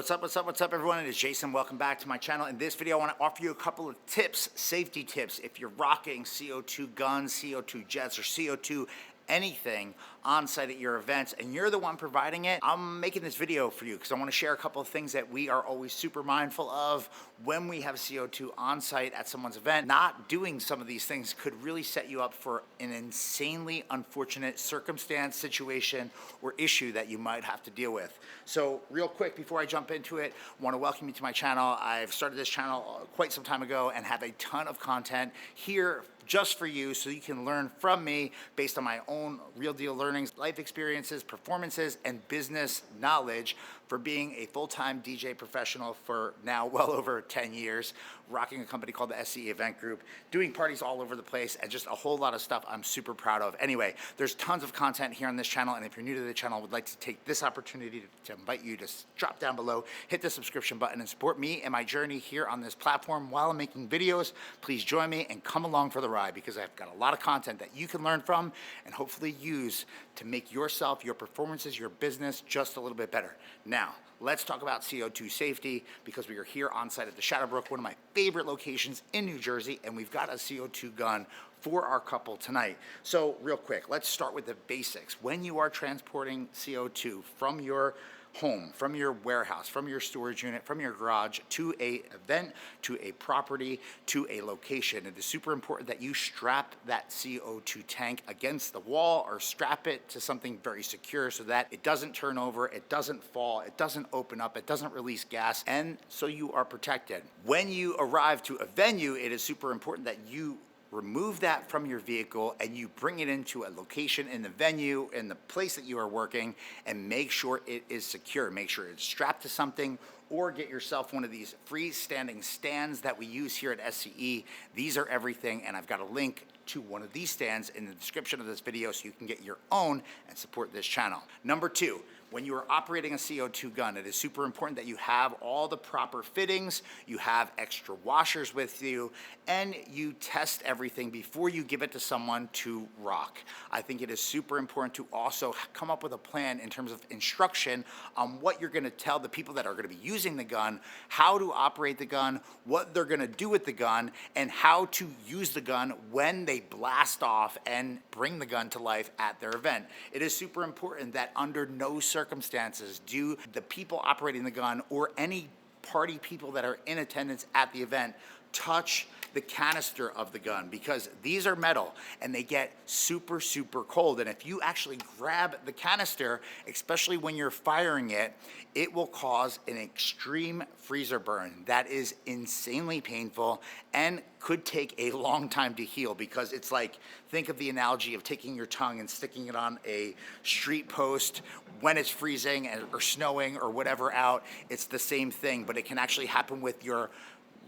What's up, everyone? It is Jason. Welcome back to my channel. In this video, I want to offer you a couple of tips, safety tips. If you're rocking CO2 guns, CO2 jets, or CO2 anything on site at your events and you're the one providing it, I'm making this video for you because I want to share a couple of things that we are always super mindful of when we have CO2 on site at someone's event. Not doing some of these things could really set you up for an insanely unfortunate circumstance, situation, or issue that you might have to deal with. So real quick, before I jump into it, I want to welcome you to my channel. I've started this channel quite some time ago and have a ton of content here just for you so you can learn from me based on my own real deal learnings, life experiences, performances, and business knowledge for being a full-time DJ professional for now well over 10 years, rocking a company called the SCE Event Group, doing parties all over the place, and just a whole lot of stuff I'm super proud of. Anyway, there's tons of content here on this channel, and if you're new to the channel, I would like to take this opportunity to invite you to drop down below, hit the subscription button, and support me and my journey here on this platform while I'm making videos. Please join me and come along for the ride because I've got a lot of content that you can learn from and hopefully use to make yourself, your performances, your business just a little bit better. Now, let's talk about CO2 safety because we are here on site at the Shadowbrook, one of my favorite locations in New Jersey, and we've got a CO2 gun for our couple tonight. So real quick, let's start with the basics. When you are transporting CO2 from your home, from your warehouse, from your storage unit, from your garage to a event, to a property, to a location, it is super important that you strap that CO2 tank against the wall or strap it to something very secure so that it doesn't turn over, it doesn't fall, it doesn't open up, it doesn't release gas, and so you are protected. When you arrive to a venue, it is super important that you remove that from your vehicle and you bring it into a location in the venue, in the place that you are working, and make sure it is secure. Make sure it's strapped to something, or get yourself one of these freestanding stands that we use here at SCE. These are everything, and I've got a link to one of these stands in the description of this video so you can get your own and support this channel. Number two, when you are operating a CO2 gun, it is super important that you have all the proper fittings, you have extra washers with you, and you test everything before you give it to someone to rock. I think it is super important to also come up with a plan in terms of instruction on what you're gonna tell the people that are gonna be using the gun, how to operate the gun, what they're gonna do with the gun, and how to use the gun when they blast off and bring the gun to life at their event. It is super important that under no circumstances do the people operating the gun or any party people that are in attendance at the event touch the canister of the gun because these are metal and they get super cold, and if you actually grab the canister, especially when you're firing it, it will cause an extreme freezer burn that is insanely painful and could take a long time to heal because it's like, think of the analogy of taking your tongue and sticking it on a street post when it's freezing or snowing or whatever out. It's the same thing, but it can actually happen with your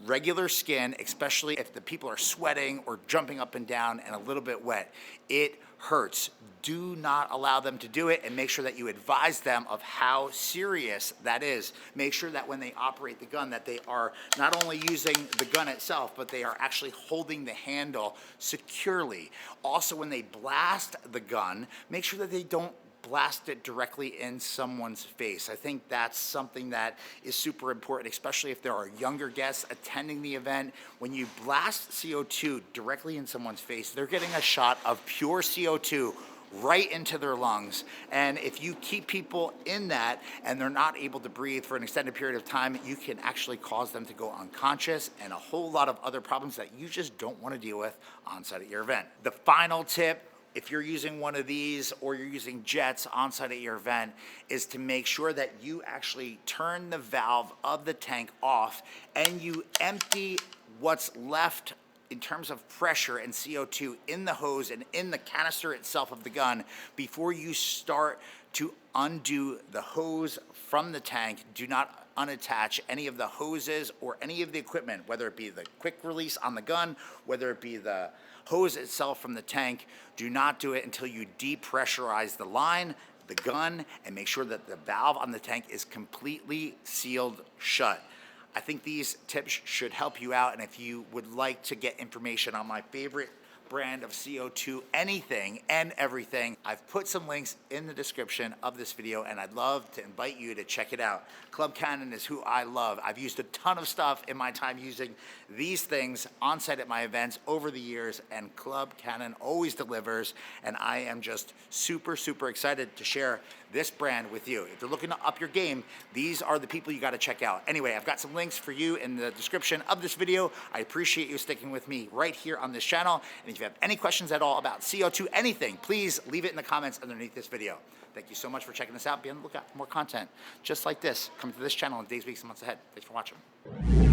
regular skin, especially if the people are sweating or jumping up and down and a little bit wet. It hurts. Do not allow them to do it, and make sure that you advise them of how serious that is. Make sure that when they operate the gun that they are not only using the gun itself, but they are actually holding the handle securely. Also, when they blast the gun, make sure that they don't blast it directly in someone's face. I think that's something that is super important, especially if there are younger guests attending the event. When you blast CO2 directly in someone's face, they're getting a shot of pure CO2 right into their lungs. And if you keep people in that and they're not able to breathe for an extended period of time, you can actually cause them to go unconscious and a whole lot of other problems that you just don't want to deal with on site at your event. The final tip, if you're using one of these or you're using jets on site at your event, is to make sure that you actually turn the valve of the tank off and you empty what's left in terms of pressure and CO2 in the hose and in the canister itself of the gun before you start to undo the hose from the tank. Do not unattach any of the hoses or any of the equipment, whether it be the quick release on the gun, whether it be the hose itself from the tank. Do not do it until you depressurize the line, the gun, and make sure that the valve on the tank is completely sealed shut. I think these tips should help you out, and if you would like to get information on my favorite brand of CO2 anything and everything. I've put some links in the description of this video, and I'd love to invite you to check it out. Club Cannon is who I love. I've used a ton of stuff in my time using these things on site at my events over the years, and Club Cannon always delivers, and I am just super, super excited to share this brand with you. If you're looking to up your game, these are the people you got to check out. Anyway, I've got some links for you in the description of this video. I appreciate you sticking with me right here on this channel. And if you have any questions at all about CO2 anything, please leave it in the comments underneath this video. Thank you so much for checking this out. Be on the lookout for more content just like this coming to this channel in days, weeks, and months ahead. Thanks for watching.